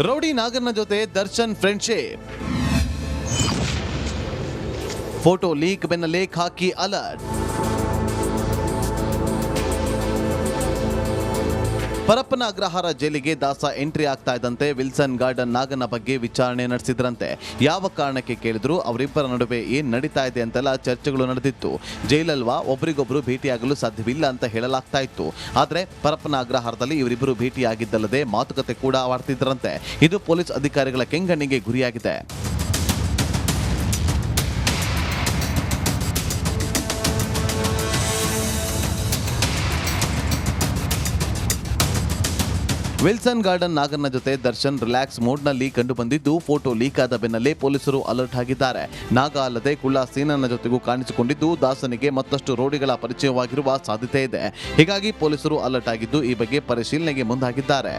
Rowdy ನಾಗನ ಜೊತೆ Darshan friendship. Photo leak ಬೆನ್ನಲ್ಲೇ ಖಾಕಿ ಅಲರ್ಟ್. ಪರಪ್ಪನ ಅಗ್ರಹಾರ ಜೈಲಿಗೆ ದಾಸ ಎಂಟ್ರಿ ಆಗ್ತಾ ಇದ್ದಂತೆ ವಿಲ್ಸನ್ ಗಾರ್ಡನ್ ನಾಗನ ಬಗ್ಗೆ ವಿಚಾರಣೆ ನಡೆಸಿದ್ರಂತೆ. ಯಾವ ಕಾರಣಕ್ಕೆ ಕೇಳಿದ್ರು ಅವರಿಬ್ಬರ ನಡುವೆ ಏನ್ ನಡೀತಾ ಇದೆ ಅಂತೆಲ್ಲ ಚರ್ಚೆಗಳು ನಡೆದಿತ್ತು. ಜೈಲಲ್ವಾ, ಒಬ್ಬರಿಗೊಬ್ರು ಭೇಟಿಯಾಗಲು ಸಾಧ್ಯವಿಲ್ಲ ಅಂತ ಹೇಳಲಾಗ್ತಾ ಇತ್ತು. ಆದ್ರೆ ಪರಪ್ಪನ ಅಗ್ರಹಾರದಲ್ಲಿ ಇವರಿಬ್ಬರು ಭೇಟಿಯಾಗಿದ್ದಲ್ಲದೆ ಮಾತುಕತೆ ಕೂಡ ಆಡ್ತಿದ್ರಂತೆ. ಇದು ಪೊಲೀಸ್ ಅಧಿಕಾರಿಗಳ ಕೆಂಗಣ್ಣಿಗೆ ಗುರಿಯಾಗಿದೆ. ವಿಲ್ಸನ್ ಗಾರ್ಡನ್ ನಾಗನ ಜೊತೆ ದರ್ಶನ್ ರಿಲ್ಯಾಕ್ಸ್ ಮೋಡ್ನಲ್ಲಿ ಕಂಡು ಬಂದಿದ್ದು, ಫೋಟೋ ಲೀಕ್ ಆದ ಬೆನ್ನಲ್ಲೇ ಪೊಲೀಸರು ಅಲರ್ಟ್ ಆಗಿದ್ದಾರೆ. ನಾಗ ಅಲ್ಲದೆ ಕುಳ್ಳ ಸೀನನ ಜೊತೆಗೂ ಕಾಣಿಸಿಕೊಂಡಿದ್ದು, ದಾಸನಿಗೆ ಮತ್ತಷ್ಟು ರೋಡಿಗಳ ಪರಿಚಯವಾಗಿರುವ ಸಾಧ್ಯತೆ ಇದೆ. ಹೀಗಾಗಿ ಪೊಲೀಸರು ಅಲರ್ಟ್ ಆಗಿದ್ದು, ಈ ಬಗ್ಗೆ ಪರಿಶೀಲನೆಗೆ ಮುಂದಾಗಿದ್ದಾರೆ.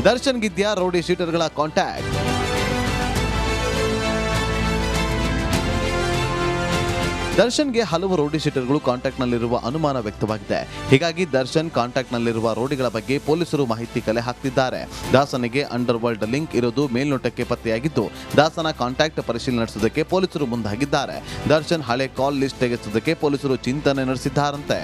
ದರ್ಶನ್ ಗಿದ್ಯಾ ರೌಡಿ ಶೀಟರ್ಗಳ ಕಾಂಟ್ಯಾಕ್ಟ್. ದರ್ಶನ್ಗೆ ಹಲವು ರೌಡಿ ಶೀಟರ್ಗಳು ಕಾಂಟ್ಯಾಕ್ಟ್ನಲ್ಲಿರುವ ಅನುಮಾನ ವ್ಯಕ್ತವಾಗಿದೆ. ಹೀಗಾಗಿ ದರ್ಶನ್ ಕಾಂಟ್ಯಾಕ್ಟ್ನಲ್ಲಿರುವ ರೌಡಿಗಳ ಬಗ್ಗೆ ಪೊಲೀಸರು ಮಾಹಿತಿ ಕಲೆ ಹಾಕ್ತಿದ್ದಾರೆ. ದಾಸನಿಗೆ ಅಂಡರ್ ವರ್ಲ್ಡ್ ಲಿಂಕ್ ಇರೋದು ಮೇಲ್ನೋಟಕ್ಕೆ ಪತ್ತೆಯಾಗಿದ್ದು, ದಾಸನ ಕಾಂಟ್ಯಾಕ್ಟ್ ಪರಿಶೀಲನೆ ನಡೆಸೋದಕ್ಕೆ ಪೊಲೀಸರು ಮುಂದಾಗಿದ್ದಾರೆ. ದರ್ಶನ್ ಹಳೆ ಕಾಲ್ ಲಿಸ್ಟ್ ತೆಗೆಸೋದಕ್ಕೆ ಪೊಲೀಸರು ಚಿಂತನೆ ನಡೆಸಿದ್ದಾರಂತೆ.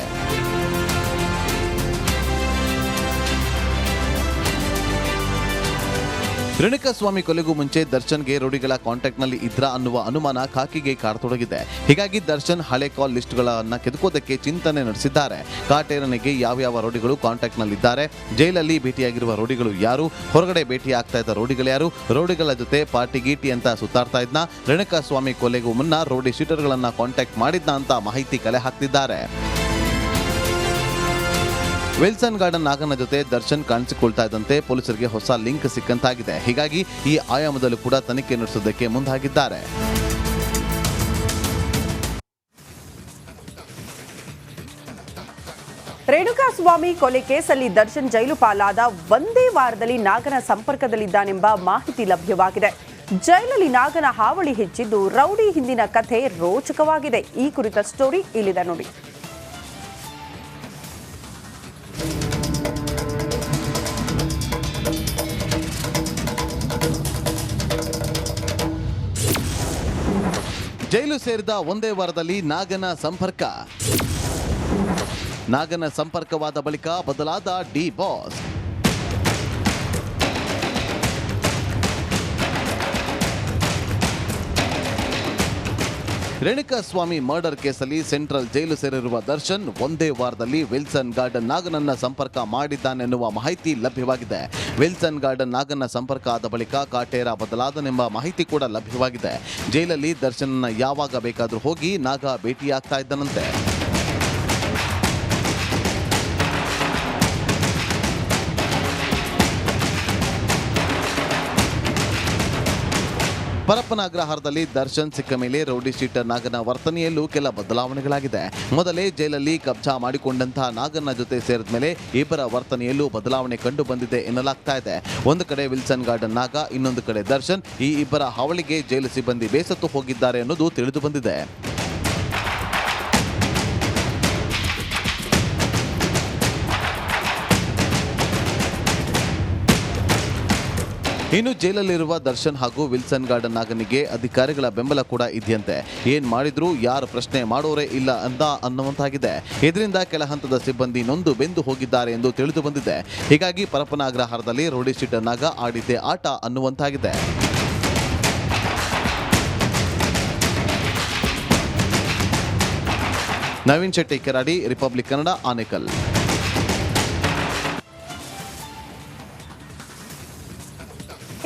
ರೇಣುಕಾಸ್ವಾಮಿ ಕೊಲೆಗೂ ಮುಂಚೆ ದರ್ಶನ್ಗೆ ರೌಡಿಗಳ ಕಾಂಟ್ಯಾಕ್ಟ್ನಲ್ಲಿ ಇದ್ರ ಅನ್ನುವ ಅನುಮಾನ ಖಾಕಿಗೆ ಕಾಡತೊಡಗಿದೆ. ಹೀಗಾಗಿ ದರ್ಶನ್ ಹಳೆ ಕಾಲ್ ಲಿಸ್ಟ್ಗಳನ್ನ ಕೆದಕೋದಕ್ಕೆ ಚಿಂತನೆ ನಡೆಸಿದ್ದಾರೆ. ಕಾಟೇರನಿಗೆ ಯಾವ್ಯಾವ ರೌಡಿಗಳು ಕಾಂಟ್ಯಾಕ್ಟ್ನಲ್ಲಿದ್ದಾರೆ, ಜೈಲಲ್ಲಿ ಭೇಟಿಯಾಗಿರುವ ರೌಡಿಗಳು ಯಾರು, ಹೊರಗಡೆ ಭೇಟಿ ಆಗ್ತಾ ಇದ್ದ ರೌಡಿಗಳು ಯಾರು, ರೌಡಿಗಳ ಜೊತೆ ಪಾರ್ಟಿ ಗೀಟಿ ಅಂತ ಸುತ್ತಾಡ್ತಾ ಇದ್ನ, ರೇಣುಕಾಸ್ವಾಮಿ ಕೊಲೆಗೂ ಮುನ್ನ ರೌಡಿ ಶೀಟರ್ಗಳನ್ನ ಕಾಂಟ್ಯಾಕ್ಟ್ ಮಾಡಿದ್ನ ಅಂತ ಮಾಹಿತಿ ಕಲೆ ಹಾಕ್ತಿದ್ದಾರೆ. ವಿಲ್ಸನ್ ಗಾರ್ಡನ್ ನಾಗನ ಜೊತೆ ದರ್ಶನ್ ಕಾಣಿಸಿಕೊಳ್ತಾ ಇದ್ದಂತೆ ಪೊಲೀಸರಿಗೆ ಹೊಸ ಲಿಂಕ್ ಸಿಕ್ಕಂತಾಗಿದೆ. ಹೀಗಾಗಿ ಈ ಆಯಾಮದಲ್ಲೂ ಕೂಡ ತನಿಖೆ ನಡೆಸೋದಕ್ಕೆ ಮುಂದಾಗಿದ್ದಾರೆ. ರೇಣುಕಾಸ್ವಾಮಿ ಕೊಲೆ ಕೇಸಲ್ಲಿ ದರ್ಶನ್ ಜೈಲು ಪಾಲಾದ ಒಂದೇ ವಾರದಲ್ಲಿ ನಾಗನ ಸಂಪರ್ಕದಲ್ಲಿದ್ದಾನೆಂಬ ಮಾಹಿತಿ ಲಭ್ಯವಾಗಿದೆ. ಜೈಲಲ್ಲಿ ನಾಗನ ಹಾವಳಿ ಹೆಚ್ಚಿದ್ದು, ರೌಡಿ ಹಿಂದಿನ ಕಥೆ ರೋಚಕವಾಗಿದೆ. ಈ ಕುರಿತ ಸ್ಟೋರಿ ಇಲ್ಲಿದೆ ನೋಡಿ. ಜೈಲು ಸೇರಿದ ಒಂದೇ ವಾರದಲ್ಲಿ ನಾಗನ ಸಂಪರ್ಕವಾದ ಬಳಿಕ ಬದಲಾದ ಡಿ ಬಾಸ್. ರೇಣುಕಾಸ್ವಾಮಿ ಮರ್ಡರ್ ಕೇಸಲ್ಲಿ ಸೆಂಟ್ರಲ್ ಜೈಲು ಸೇರಿರುವ ದರ್ಶನ್ ಒಂದೇ ವಾರದಲ್ಲಿ ವಿಲ್ಸನ್ ಗಾರ್ಡನ್ ನಾಗನನ್ನ ಸಂಪರ್ಕ ಮಾಡಿದ್ದಾನೆನ್ನುವ ಮಾಹಿತಿ ಲಭ್ಯವಾಗಿದೆ. ವಿಲ್ಸನ್ ಗಾರ್ಡನ್ ನಾಗನ ಸಂಪರ್ಕ ಆದ ಬಳಿಕ ಕಾಟೇರ ಬದಲಾದನೆಂಬ ಮಾಹಿತಿ ಕೂಡ ಲಭ್ಯವಾಗಿದೆ. ಜೈಲಲ್ಲಿ ದರ್ಶನ್ನ ಯಾವಾಗ ಬೇಕಾದರೂ ಹೋಗಿ ನಾಗ ಭೇಟಿಯಾಗ್ತಾ ಇದ್ದನಂತೆ. ಪರಪ್ಪನ ಅಗ್ರಹಾರದಲ್ಲಿ ದರ್ಶನ್ ಸಿಕ್ಕ ಮೇಲೆ ರೌಡಿ ಶೀಟರ್ ನಾಗನ ವರ್ತನೆಯಲ್ಲೂ ಕೆಲ ಬದಲಾವಣೆಗಳಾಗಿದೆ. ಮೊದಲೇ ಜೈಲಲ್ಲಿ ಕಬ್ಜಾ ಮಾಡಿಕೊಂಡಂತಹ ನಾಗನ ಜೊತೆ ಸೇರಿದ ಮೇಲೆ ಇಬ್ಬರ ವರ್ತನೆಯಲ್ಲೂ ಬದಲಾವಣೆ ಕಂಡು ಬಂದಿದೆ ಎನ್ನಲಾಗ್ತಾ ಇದೆ. ಒಂದು ಕಡೆ ವಿಲ್ಸನ್ ಗಾರ್ಡನ್ ನಾಗ, ಇನ್ನೊಂದು ಕಡೆ ದರ್ಶನ್. ಈ ಇಬ್ಬರ ಹಾವಳಿಗೆ ಜೈಲು ಸಿಬ್ಬಂದಿ ಬೇಸತ್ತು ಹೋಗಿದ್ದಾರೆ ಅನ್ನೋದು ತಿಳಿದು ಬಂದಿದೆ. ಇನ್ನು ಜೈಲಲ್ಲಿರುವ ದರ್ಶನ್ ಹಾಗೂ ವಿಲ್ಸನ್ ಗಾರ್ಡನ್ ನಾಗನಿಗೆ ಅಧಿಕಾರಿಗಳ ಬೆಂಬಲ ಕೂಡ ಇದೆಯಂತೆ. ಏನ್ ಮಾಡಿದ್ರು ಯಾರು ಪ್ರಶ್ನೆ ಮಾಡೋರೇ ಇಲ್ಲ ಅನ್ನುವಂತಾಗಿದೆ. ಇದರಿಂದ ಕೆಲ ಹಂತದ ಸಿಬ್ಬಂದಿ ನೊಂದು ಬೆಂದು ಹೋಗಿದ್ದಾರೆ ಎಂದು ತಿಳಿದು ಬಂದಿದೆ. ಹೀಗಾಗಿ ಪರಪ್ಪನ ಅಗ್ರಹಾರದಲ್ಲಿ ರೌಡಿ ಶೀಟರ್ ನಾಗ ಆಡಿದ್ದೇ ಆಟ ಅನ್ನುವಂತಾಗಿದೆ. ನವೀನ್ ಶೆಟ್ಟಿ ಕೆರಾಡಿ, ರಿಪಬ್ಲಿಕ್ ಕನ್ನಡ, ಆನೇಕಲ್.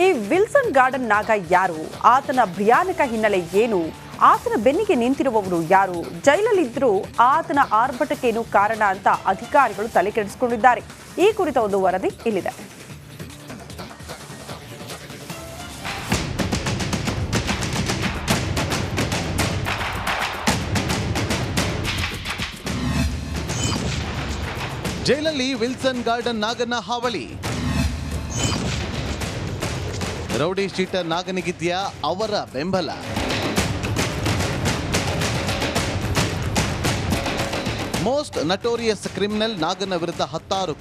ಈ ವಿಲ್ಸನ್ ಗಾರ್ಡನ್ ನಾಗ ಯಾರು, ಆತನ ಭಯಾನಕ ಹಿನ್ನೆಲೆ ಏನು, ಆತನ ಬೆನ್ನಿಗೆ ನಿಂತಿರುವವರು ಯಾರು, ಜೈಲಲ್ಲಿದ್ದರೂ ಆತನ ಆರ್ಭಟಕ್ಕೇನು ಕಾರಣ ಅಂತ ಅಧಿಕಾರಿಗಳು ತಲೆ ಕೆಡಿಸಿಕೊಂಡಿದ್ದಾರೆ. ಈ ಕುರಿತ ಒಂದು ವರದಿ ಇಲ್ಲಿದೆ. ಜೈಲಲ್ಲಿ ವಿಲ್ಸನ್ ಗಾರ್ಡನ್ ನಾಗನ ಹಾವಳಿ. ರೌಡಿ ಶೀಟರ್ ನಾಗನಿಗಿದ್ಯಾ ಅವರ ಬೆಂಬಲ? ಮೋಸ್ಟ್ ನಟೋರಿಯಸ್ ಕ್ರಿಮಿನಲ್ ನಾಗನ ವಿರುದ್ಧ 16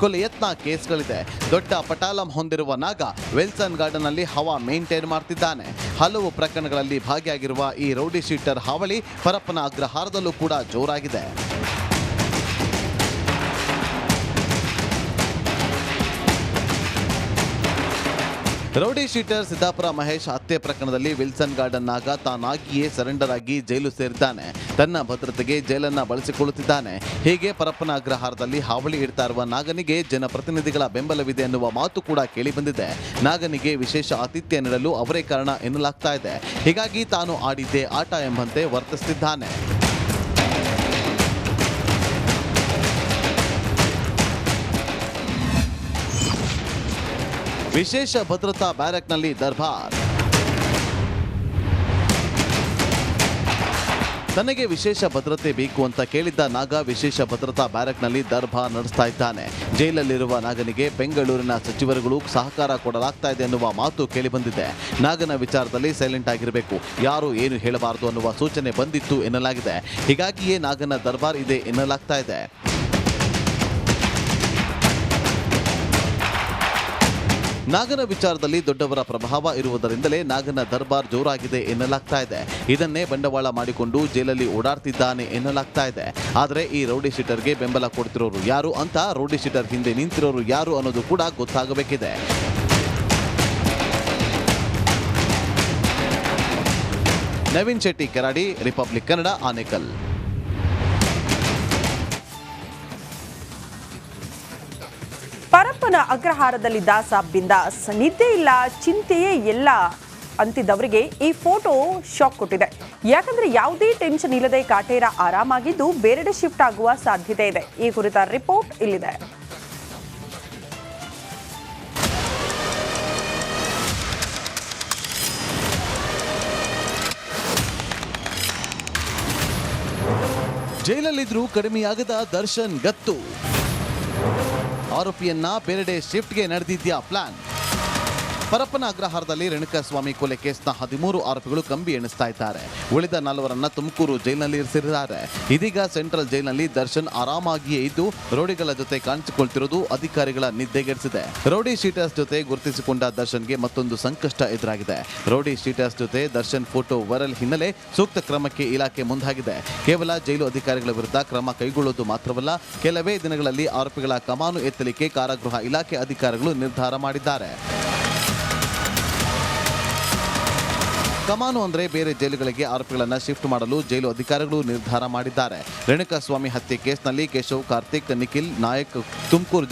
ಕೊಲೆ ಯತ್ನ ಕೇಸ್ಗಳಿದೆ. ದೊಡ್ಡ ಪಟಾಲಂ ಹೊಂದಿರುವ ನಾಗ ವಿಲ್ಸನ್ ಗಾರ್ಡನ್ ನಲ್ಲಿ ಹವಾ ಮೇಂಟೈನ್ ಮಾಡ್ತಿದ್ದಾನೆ. ಹಲವು ಪ್ರಕರಣಗಳಲ್ಲಿ ಭಾಗಿಯಾಗಿರುವ ಈ ರೌಡಿ ಶೀಟರ್ ಹಾವಳಿ ಪರಪ್ಪನ ಅಗ್ರಹಾರದಲ್ಲೂ ಕೂಡ ಜೋರಾಗಿದೆ. ರೌಡಿ ಶೀಟರ್ ಸಿದ್ದಾಪುರ ಮಹೇಶ್ ಹತ್ಯೆ ಪ್ರಕರಣದಲ್ಲಿ ವಿಲ್ಸನ್ ಗಾರ್ಡನ್ ನಾಗ ತಾನಾಗಿಯೇ ಸರೆಂಡರ್ ಆಗಿ ಜೈಲು ಸೇರಿದ್ದಾನೆ. ತನ್ನ ಭದ್ರತೆಗೆ ಜೈಲನ್ನ ಬಳಸಿಕೊಳ್ಳುತ್ತಿದ್ದಾನೆ. ಹೀಗೆ ಪರಪ್ಪನ ಅಗ್ರಹಾರದಲ್ಲಿ ಹಾವಳಿ ಇಡ್ತಾ ಇರುವ ನಾಗನಿಗೆ ಜನಪ್ರತಿನಿಧಿಗಳ ಬೆಂಬಲವಿದೆ ಎನ್ನುವ ಮಾತು ಕೂಡ ಕೇಳಿಬಂದಿದೆ. ನಾಗನಿಗೆ ವಿಶೇಷ ಆತಿಥ್ಯ ನೀಡಲು ಅವರೇ ಕಾರಣ ಎನ್ನಲಾಗ್ತಾ ಇದೆ. ಹೀಗಾಗಿ ತಾನು ಆಡಿದ್ದೇ ಆಟ ಎಂಬಂತೆ ವರ್ತಿಸುತ್ತಿದ್ದಾನೆ. ವಿಶೇಷ ಭದ್ರತಾ ಬ್ಯಾರಕ್ನಲ್ಲಿ ದರ್ಬಾರ್. ತನಗೆ ವಿಶೇಷ ಭದ್ರತೆ ಬೇಕು ಅಂತ ಕೇಳಿದ್ದ ನಾಗ ವಿಶೇಷ ಭದ್ರತಾ ಬ್ಯಾರಕ್ನಲ್ಲಿ ದರ್ಬಾರ್ ನಡೆಸ್ತಾ ಇದ್ದಾನೆ. ಜೈಲಲ್ಲಿರುವ ನಾಗನಿಗೆ ಬೆಂಗಳೂರಿನ ಸಚಿವರುಗಳು ಸಹಕಾರ ಕೊಡಲಾಗ್ತಾ ಇದೆ ಎನ್ನುವ ಮಾತು ಕೇಳಿಬಂದಿದೆ. ನಾಗನ ವಿಚಾರದಲ್ಲಿ ಸೈಲೆಂಟ್ ಆಗಿರಬೇಕು, ಯಾರು ಏನು ಹೇಳಬಾರದು ಅನ್ನುವ ಸೂಚನೆ ಬಂದಿತ್ತು ಎನ್ನಲಾಗಿದೆ. ಹೀಗಾಗಿಯೇ ನಾಗನ ದರ್ಬಾರ್ ಇದೆ ಎನ್ನಲಾಗ್ತಾ ಇದೆ. ನಾಗನ ವಿಚಾರದಲ್ಲಿ ದೊಡ್ಡವರ ಪ್ರಭಾವ ಇರುವುದರಿಂದಲೇ ನಾಗನ ದರ್ಬಾರ್ ಜೋರಾಗಿದೆ ಎನ್ನಲಾಗ್ತಾ ಇದೆ. ಇದನ್ನೇ ಬಂಡವಾಳ ಮಾಡಿಕೊಂಡು ಜೈಲಲ್ಲಿ ಓಡಾಡ್ತಿದ್ದಾನೆ ಎನ್ನಲಾಗ್ತಾ ಇದೆ. ಆದರೆ ಈ ರೌಡಿ ಶೀಟರ್ಗೆ ಬೆಂಬಲ ಕೊಡ್ತಿರೋರು ಯಾರು ಅಂತ, ರೌಡಿ ಶೀಟರ್ ಹಿಂದೆ ನಿಂತಿರೋರು ಯಾರು ಅನ್ನೋದು ಕೂಡ ಗೊತ್ತಾಗಬೇಕಿದೆ. ನವೀನ್ ಶೆಟ್ಟಿ, ಕೆರಾಡಿ, ರಿಪಬ್ಲಿಕ್ ಕನ್ನಡ, ಆನೇಕಲ್. ಪರಪ್ಪನ ಅಗ್ರಹಾರದಲ್ಲಿ ದಾಸ ಬಿಂದಾಸ್, ನಿದ್ದೆ ಇಲ್ಲ, ಚಿಂತೆಯೇ ಎಲ್ಲ ಅಂತಿದ್ದವರಿಗೆ ಈ ಫೋಟೋ ಶಾಕ್ ಕೊಟ್ಟಿದೆ. ಯಾಕಂದ್ರೆ ಯಾವುದೇ ಟೆನ್ಷನ್ ಇಲ್ಲದೆ ಕಾಟೇರ ಆರಾಮಾಗಿದ್ದು ಬೇರೆಡೆ ಶಿಫ್ಟ್ ಆಗುವ ಸಾಧ್ಯತೆ ಇದೆ. ಈ ಕುರಿತ ರಿಪೋರ್ಟ್ ಇಲ್ಲಿದೆ. ಜೈಲಲ್ಲಿದ್ರೂ ಕಡಿಮೆಯಾಗದ ದರ್ಶನ್ ಗತ್ತು. ಆರೋಪಿಯನ್ನ ಬೇರೆಡೆ ಶಿಫ್ಟ್ಗೆ ನಡೆದಿದ್ಯಾ ಪ್ಲಾನ್? ಪರಪ್ಪನ ಅಗ್ರಹಾರದಲ್ಲಿ ರೇಣುಕಾಸ್ವಾಮಿ ಕೊಲೆ ಕೇಸ್ನ 13 ಆರೋಪಿಗಳು ಕಂಬಿ ಎಣಿಸ್ತಾ ಇದ್ದಾರೆ. ಉಳಿದ 4ರನ್ನ ತುಮಕೂರು ಜೈಲಿನಲ್ಲಿ ಇರಿಸಿದ್ದಾರೆ. ಇದೀಗ ಸೆಂಟ್ರಲ್ ಜೈಲಿನಲ್ಲಿ ದರ್ಶನ್ ಆರಾಮಾಗಿಯೇ ಇದ್ದು ರೌಡಿಗಳ ಜೊತೆ ಕಾಣಿಸಿಕೊಳ್ತಿರೋದು ಅಧಿಕಾರಿಗಳ ನಿದ್ದೆಗೆಡಿಸಿದೆ. ರೌಡಿ ಶೀಟರ್ಸ್ ಜೊತೆ ಗುರುತಿಸಿಕೊಂಡ ದರ್ಶನ್ಗೆ ಮತ್ತೊಂದು ಸಂಕಷ್ಟ ಎದುರಾಗಿದೆ. ರೌಡಿ ಶೀಟರ್ಸ್ ಜೊತೆ ದರ್ಶನ್ ಫೋಟೋ ವೈರಲ್ ಹಿನ್ನೆಲೆ ಸೂಕ್ತ ಕ್ರಮಕ್ಕೆ ಇಲಾಖೆ ಮುಂದಾಗಿದೆ. ಕೇವಲ ಜೈಲು ಅಧಿಕಾರಿಗಳ ವಿರುದ್ಧ ಕ್ರಮ ಕೈಗೊಳ್ಳುವುದು ಮಾತ್ರವಲ್ಲ, ಕೆಲವೇ ದಿನಗಳಲ್ಲಿ ಆರೋಪಿಗಳ ಕಮಾನು ಎತ್ತಲಿಕ್ಕೆ ಕಾರಾಗೃಹ ಇಲಾಖೆ ಅಧಿಕಾರಿಗಳು ನಿರ್ಧಾರ ಮಾಡಿದ್ದಾರೆ. ಕಮಾನು ಅಂದ್ರೆ ಬೇರೆ ಜೈಲುಗಳಿಗೆ ಆರೋಪಿಗಳನ್ನು ಶಿಫ್ಟ್ ಮಾಡಲು ಜೈಲು ಅಧಿಕಾರಿಗಳು ನಿರ್ಧಾರ ಮಾಡಿದ್ದಾರೆ. ರೇಣುಕಾಸ್ವಾಮಿ ಹತ್ಯೆ ಕೇಸ್ನಲ್ಲಿ ಕೇಶವ್, ಕಾರ್ತಿಕ್, ನಿಖಿಲ್ ನಾಯಕ್ ತುಮಕೂರು